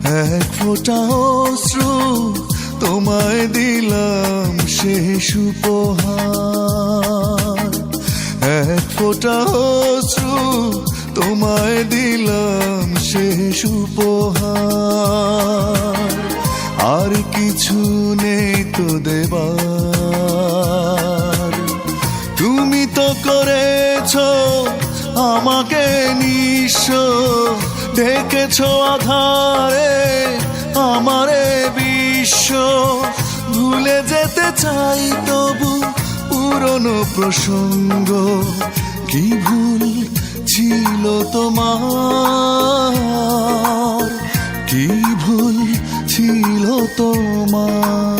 এক ফোঁটা অশ্রু তোমায় দিলাম শেষ উপহার। এক ফোঁটা অশ্রু তোমায় দিলাম শেষ উপহার। আর কিছু নেই তো দেবার। তুমি তো করেছো আমাকে নিঃস্ব, ডেকেছো আধারে আমারে বিশ্ব। ভুলে যেতে চাই তবু পুরনো প্রসঙ্গ, কি ভুল ছিল তোমার, কি ভুল ছিল তোমার।